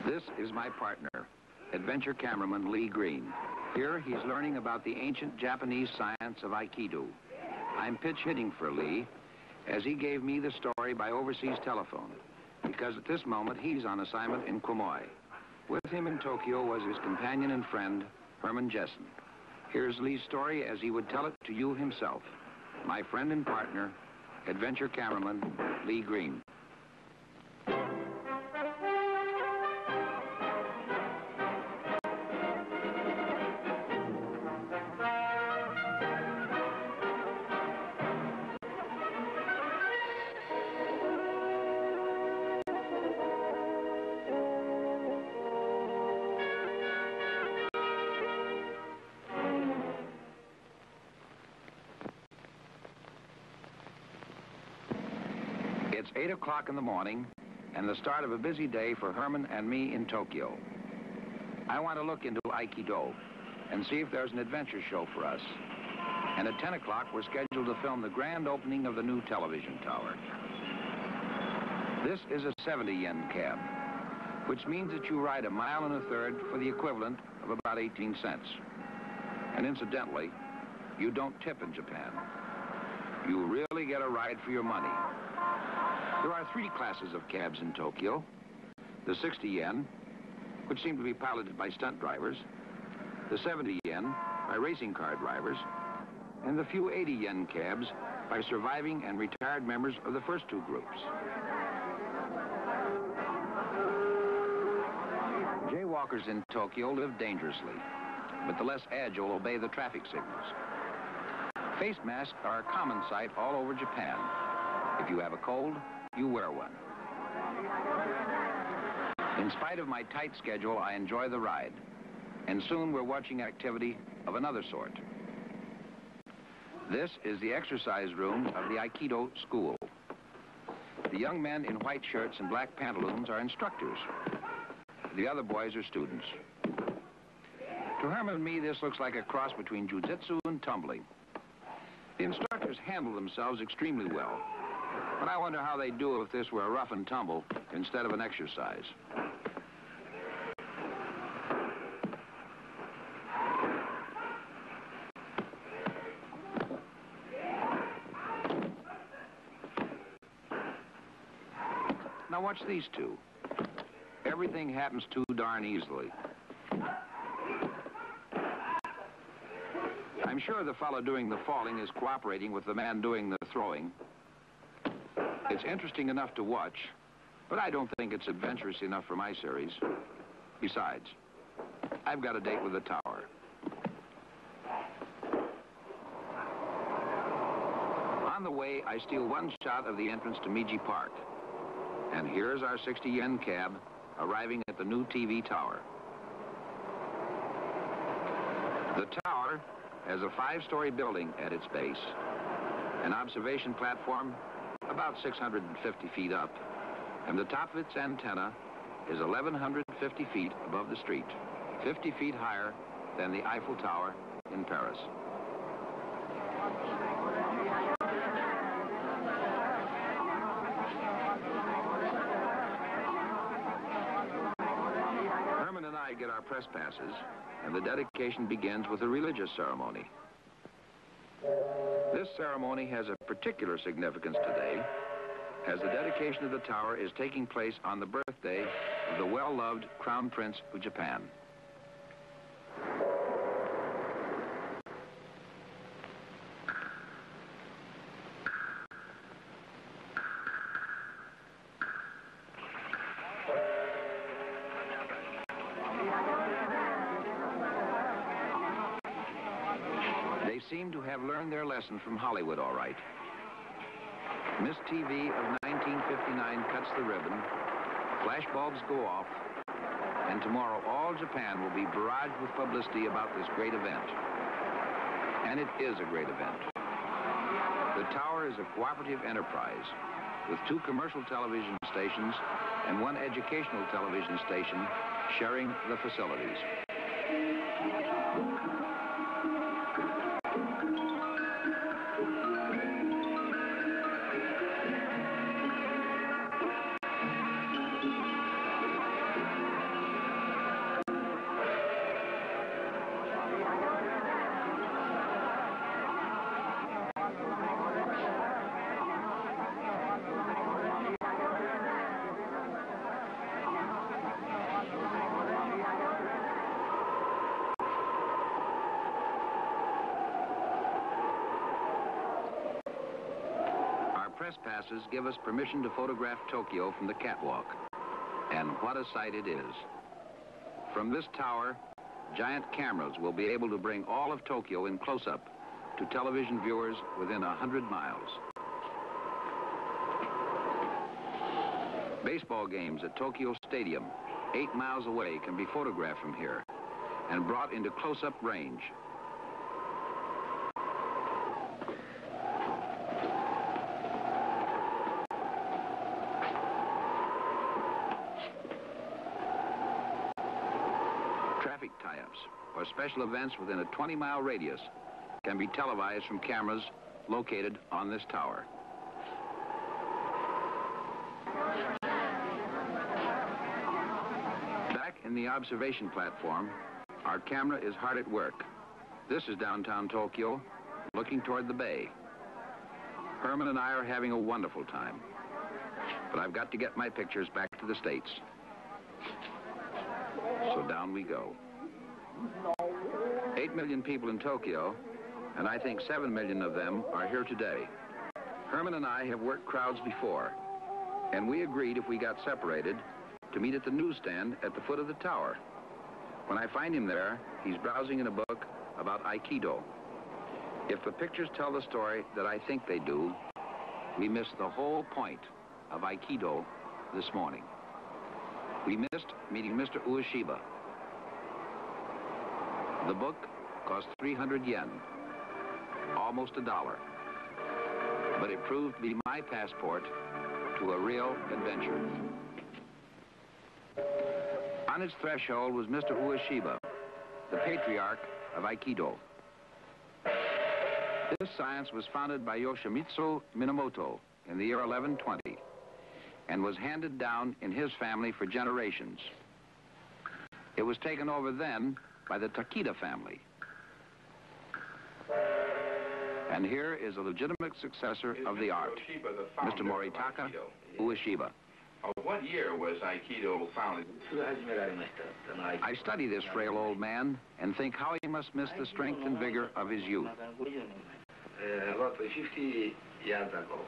This is my partner, adventure cameraman Lee Green. Here he's learning about the ancient Japanese science of Aikido. I'm pitch hitting for Lee, as he gave me the story by overseas telephone, because at this moment he's on assignment in Quemoy. With him in Tokyo was his companion and friend, Herman Jessen. Here's Lee's story as he would tell it to you himself. My friend and partner, adventure cameraman Lee Green. It's 8 o'clock in the morning and the start of a busy day for Herman and me in Tokyo. I want to look into Aikido and see if there's an adventure show for us. And at 10 o'clock, we're scheduled to film the grand opening of the new television tower. This is a 70-yen cab, which means that you ride 1.33 miles for the equivalent of about 18 cents. And incidentally, you don't tip in Japan. You really get a ride for your money. There are 3 classes of cabs in Tokyo. The 60 yen, which seem to be piloted by stunt drivers, the 70 yen by racing car drivers, and the few 80 yen cabs by surviving and retired members of the first 2 groups. Jaywalkers in Tokyo live dangerously, but the less agile obey the traffic signals. Face masks are a common sight all over Japan. If you have a cold, you wear one. In spite of my tight schedule, I enjoy the ride. And soon we're watching activity of another sort. This is the exercise room of the Aikido school. The young men in white shirts and black pantaloons are instructors. The other boys are students. To Herman and me, this looks like a cross between jiu-jitsu and tumbling. The instructors handle themselves extremely well. But I wonder how they'd do if this were a rough and tumble instead of an exercise. Now watch these two. Everything happens too darn easily. I'm sure the fellow doing the falling is cooperating with the man doing the throwing. It's interesting enough to watch, but I don't think it's adventurous enough for my series. Besides, I've got a date with the tower. On the way, I steal one shot of the entrance to Meiji Park. And here's our 60 yen cab arriving at the new TV tower. The tower has a 5-story building at its base, an observation platform about 650 feet up, and the top of its antenna is 1,150 feet above the street, 50 feet higher than the Eiffel Tower in Paris. Herman and I get our press passes, and the dedication begins with a religious ceremony. This ceremony has a particular significance today, as the dedication of the tower is taking place on the birthday of the well-loved Crown Prince of Japan. They seem to have learned their lesson from Hollywood, all right. Miss TV of 1959 cuts the ribbon, flash bulbs go off, and tomorrow all Japan will be barraged with publicity about this great event. And it is a great event. The tower is a cooperative enterprise with 2 commercial television stations and 1 educational television station sharing the facilities. press passes give us permission to photograph Tokyo from the catwalk. And what a sight it is. From this tower, giant cameras will be able to bring all of Tokyo in close-up to television viewers within 100 miles. Baseball games at Tokyo Stadium, 8 miles away, can be photographed from here and brought into close-up range. Traffic tie-ups or special events within a 20-mile radius can be televised from cameras located on this tower. Back in the observation platform, our camera is hard at work. This is downtown Tokyo, looking toward the bay. Herman and I are having a wonderful time, but I've got to get my pictures back to the States. So down we go. 8 million people in Tokyo, and I think 7 million of them are here today. Herman and I have worked crowds before, and we agreed if we got separated to meet at the newsstand at the foot of the tower. When I find him there, he's browsing in a book about Aikido. If the pictures tell the story that I think they do, we missed the whole point of Aikido this morning. We missed meeting Mr. Ueshiba. The book cost 300 yen, almost $1. But it proved to be my passport to a real adventure. On its threshold was Mr. Ueshiba, the patriarch of Aikido. This science was founded by Yoshimitsu Minamoto in the year 1120 and was handed down in his family for generations. It was taken over then by the Takeda family. And here is a legitimate successor of the art, Mr. Moritaka Ueshiba. What year was Aikido founded? I study this frail old man and think how he must miss the strength and vigor of his youth. About 50 years ago.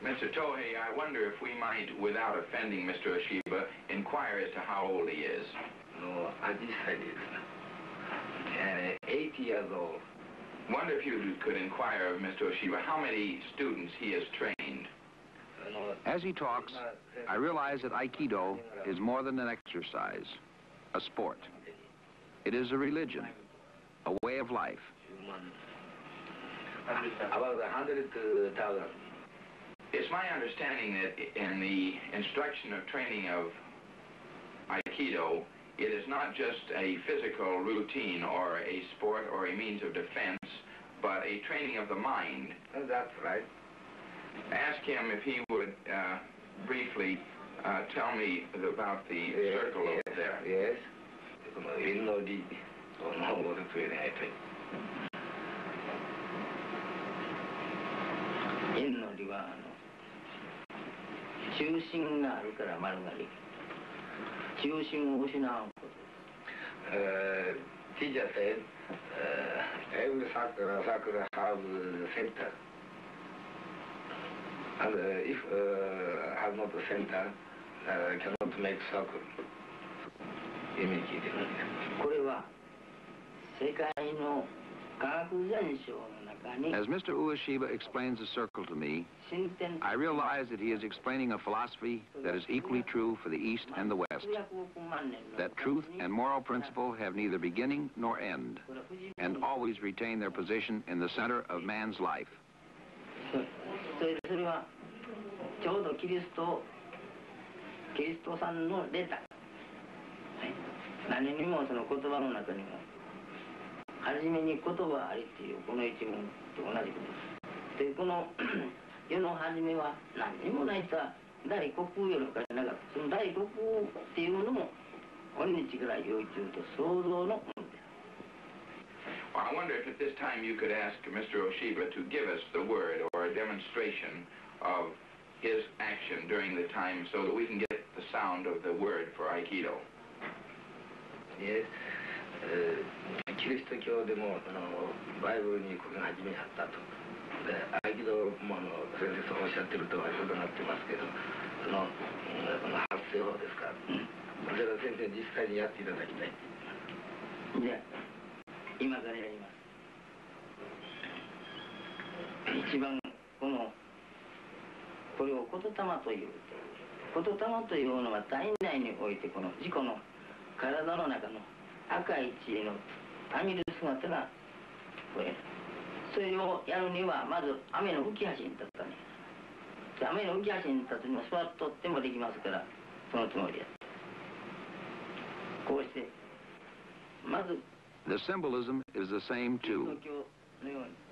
Mr. Tohei, I wonder if we might, without offending Mr. Ueshiba, inquire as to how old he is. No, I decided. 80 years old. Wonder if you could inquire of Mr. Ueshiba how many students he has trained. As he talks, I realize that Aikido is more than an exercise, a sport. It is a religion, a way of life. About 100,000. It's my understanding that in the instruction of training of Aikido, it is not just a physical routine or a sport or a means of defense, but a training of the mind. That's right. Ask him if he would briefly tell me about the circle over there. Yes. Teacher said every circle has a center. And if has not a center, cannot make circle. Immediately. As Mr. Ueshiba explains the circle to me, I realize that he is explaining a philosophy that is equally true for the East and the West. That truth and moral principle have neither beginning nor end, and always retain their position in the center of man's life. I wonder if at this time you could ask Mr. Ueshiba to give us the word or a demonstration of his action during the time so that we can get the sound of the word for Aikido. Yes. キリスト教でもバイブルにこれが始めはったと。で合気道も先生そうおっしゃってるとは伺ってますけど、この発声法ですか、それを先生に実際にやっていただきたい。じゃあ今からやります。一番これを言霊という。言霊というのは体内においてこの自己の体の中の赤い血のたみる姿がこれ。それをやるにはまず雨の浮き橋に立ったね。雨の浮き橋に立つにも座っとってもできますから、そのつもりや。こうしてまず。The symbolism is the same too.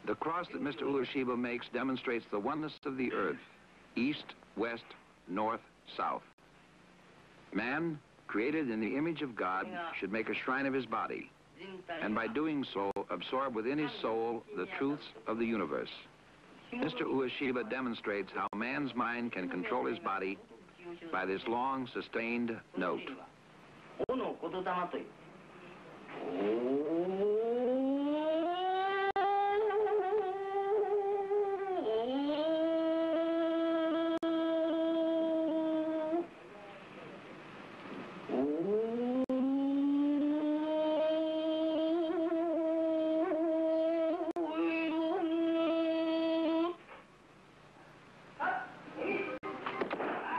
The cross that Mr. Ueshiba makes demonstrates the oneness of the earth, east, west, north, south. Man, created in the image of God, should make a shrine of his body, and by doing so, absorb within his soul the truths of the universe. Mr. Ueshiba demonstrates how man's mind can control his body by this long, sustained note.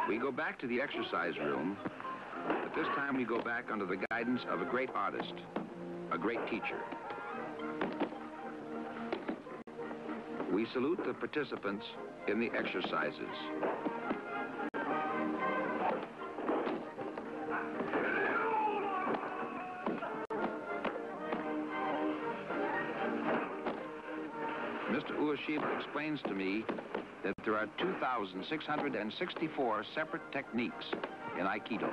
We go back to the exercise room, but this time we go back under the guidance of a great artist, a great teacher. We salute the participants in the exercises. Mr. Ueshiba explains to me that there are 2,664 separate techniques in Aikido,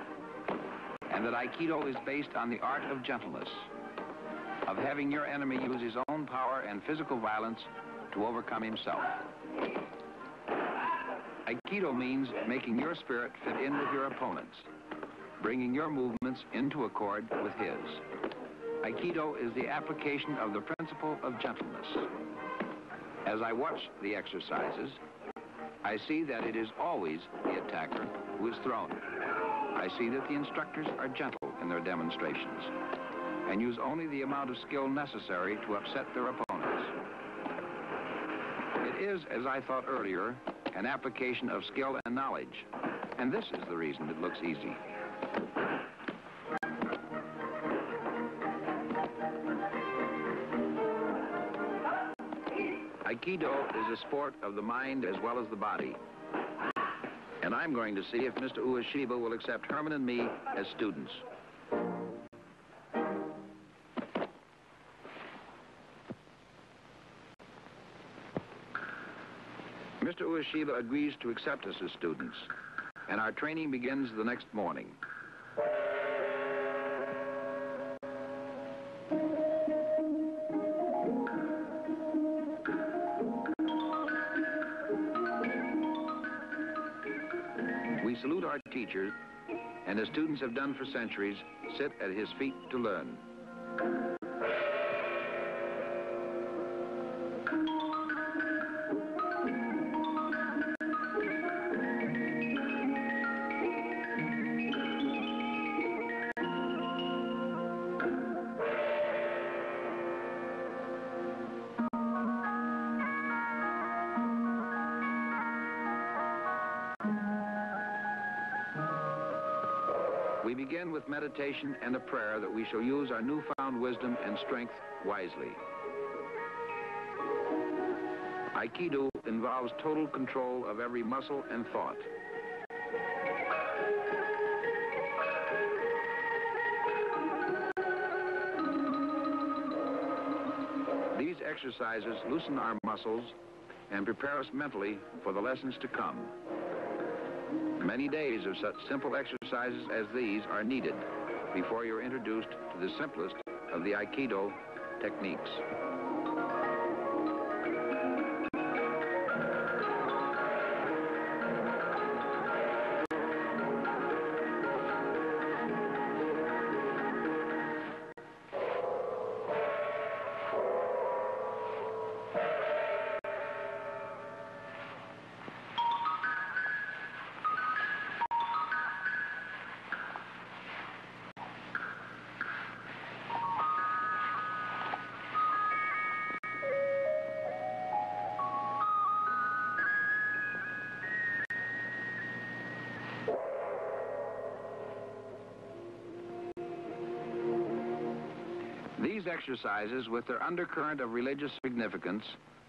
and that Aikido is based on the art of gentleness, of having your enemy use his own power and physical violence to overcome himself. Aikido means making your spirit fit in with your opponent's, bringing your movements into accord with his. Aikido is the application of the principle of gentleness. As I watch the exercises, I see that it is always the attacker who is thrown. I see that the instructors are gentle in their demonstrations and use only the amount of skill necessary to upset their opponents. It is, as I thought earlier, an application of skill and knowledge, and this is the reason it looks easy. Aikido is a sport of the mind as well as the body. And I'm going to see if Mr. Ueshiba will accept Herman and me as students. Mr. Ueshiba agrees to accept us as students, and our training begins the next morning. We salute our teachers, and as students have done for centuries, sit at his feet to learn. We begin with meditation and a prayer that we shall use our newfound wisdom and strength wisely. Aikido involves total control of every muscle and thought. These exercises loosen our muscles and prepare us mentally for the lessons to come. Many days of such simple exercises as these are needed before you're introduced to the simplest of the Aikido techniques. These exercises, with their undercurrent of religious significance,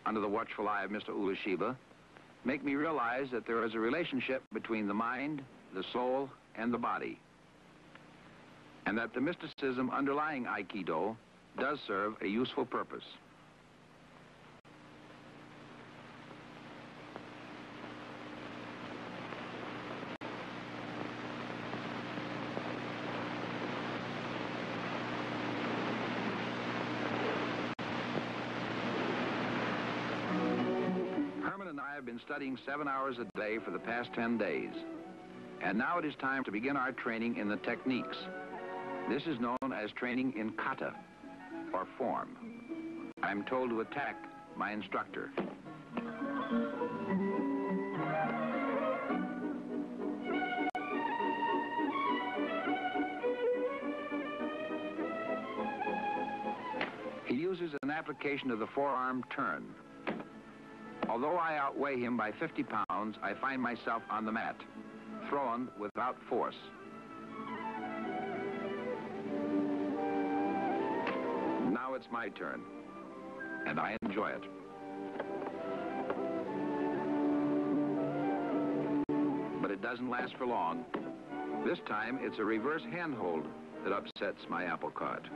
under the watchful eye of Mr. Ueshiba, make me realize that there is a relationship between the mind, the soul, and the body, and that the mysticism underlying Aikido does serve a useful purpose. I have been studying 7 hours a day for the past 10 days. And now it is time to begin our training in the techniques. This is known as training in kata, or form. I'm told to attack my instructor. He uses an application of the forearm turn. Although I outweigh him by 50 pounds, I find myself on the mat, thrown without force. Now it's my turn, and I enjoy it. But it doesn't last for long. This time, it's a reverse handhold that upsets my apple cart.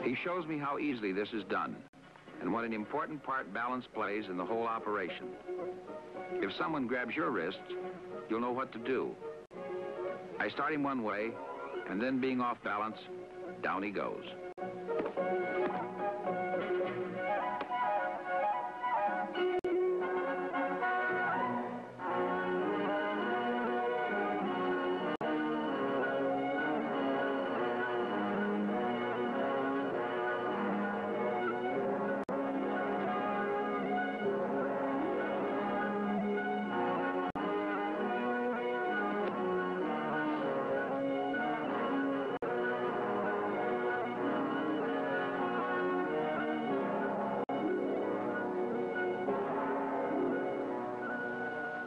He shows me how easily this is done, and what an important part balance plays in the whole operation. If someone grabs your wrist, you'll know what to do. I start him one way, and then being off balance, down he goes.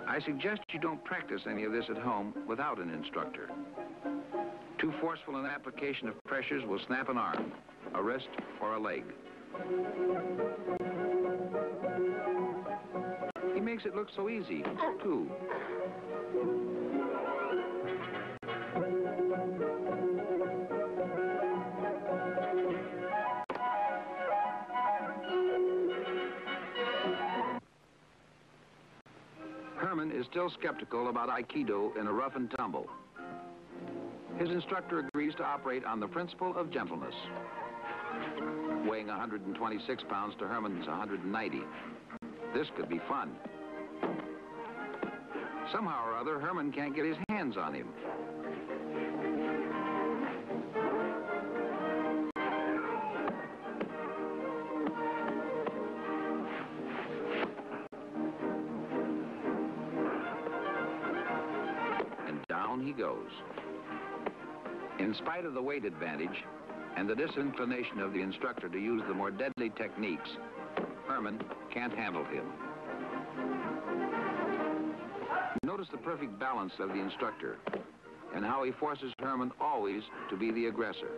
I suggest you don't practice any of this at home without an instructor. Too forceful an application of pressures will snap an arm, a wrist, or a leg. He makes it look so easy, too. Herman is still skeptical about Aikido in a rough and tumble. His instructor agrees to operate on the principle of gentleness. Weighing 126 pounds to Herman's 190. This could be fun. Somehow or other, Herman can't get his hands on him. He goes. In spite of the weight advantage and the disinclination of the instructor to use the more deadly techniques, Herman can't handle him. Notice the perfect balance of the instructor and how he forces Herman always to be the aggressor.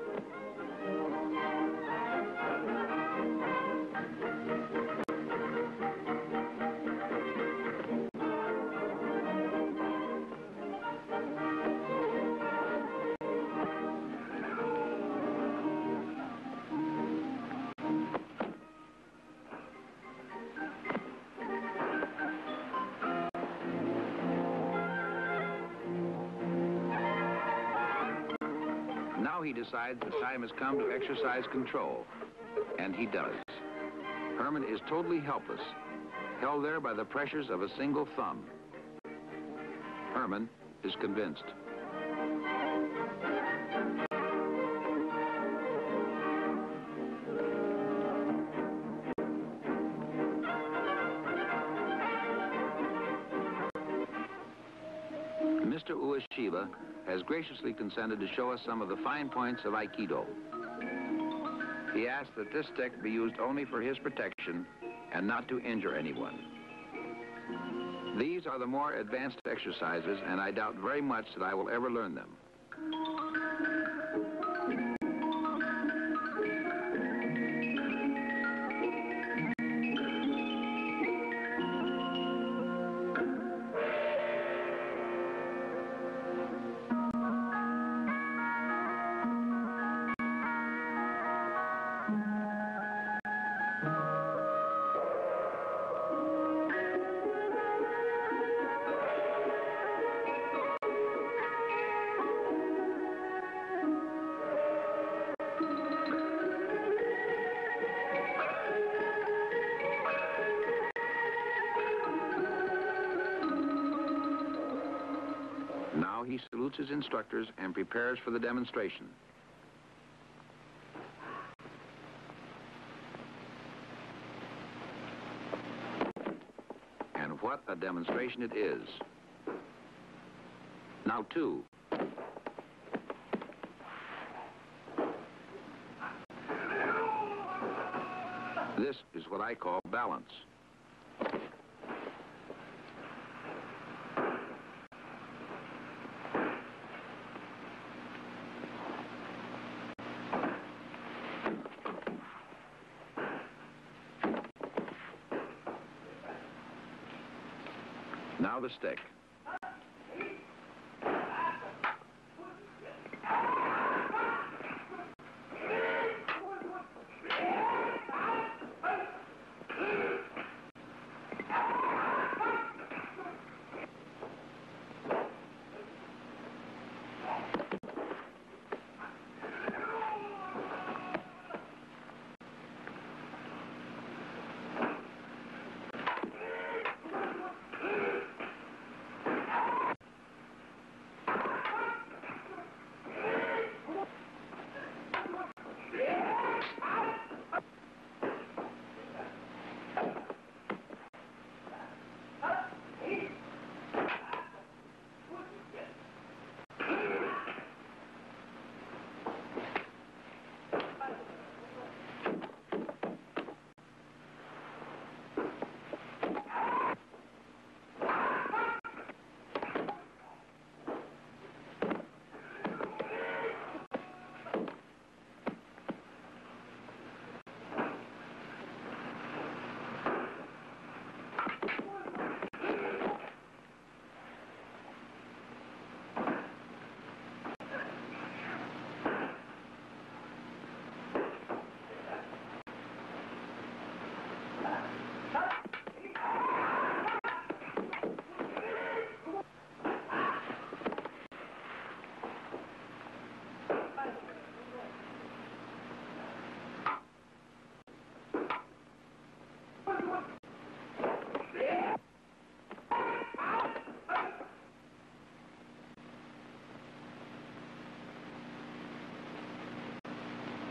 Now he decides the time has come to exercise control, and he does. Herman is totally helpless, held there by the pressures of a single thumb. Herman is convinced. Mr. Ueshiba has graciously consented to show us some of the fine points of Aikido. He asks that this stick be used only for his protection and not to injure anyone. These are the more advanced exercises, and I doubt very much that I will ever learn them. Now he salutes his instructors and prepares for the demonstration. And what a demonstration it is. Now two. This is what I call balance. Now the stick.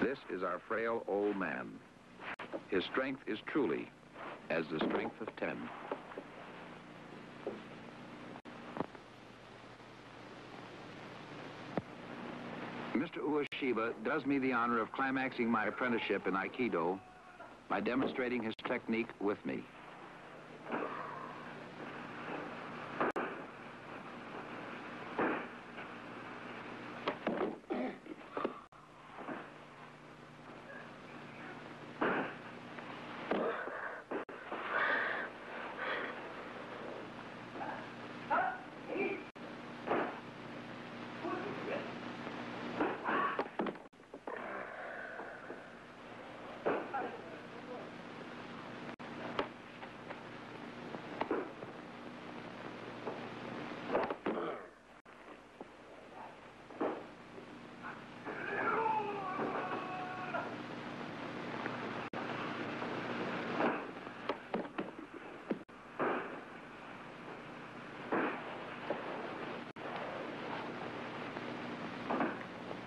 This is our frail old man. His strength is truly as the strength of 10. Mr. Ueshiba does me the honor of climaxing my apprenticeship in Aikido by demonstrating his technique with me.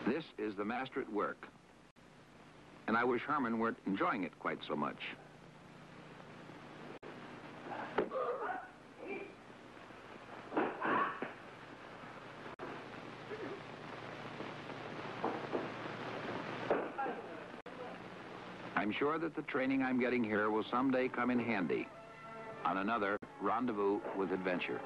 This is the master at work, and I wish Herman weren't enjoying it quite so much. I'm sure that the training I'm getting here will someday come in handy on another rendezvous with adventure.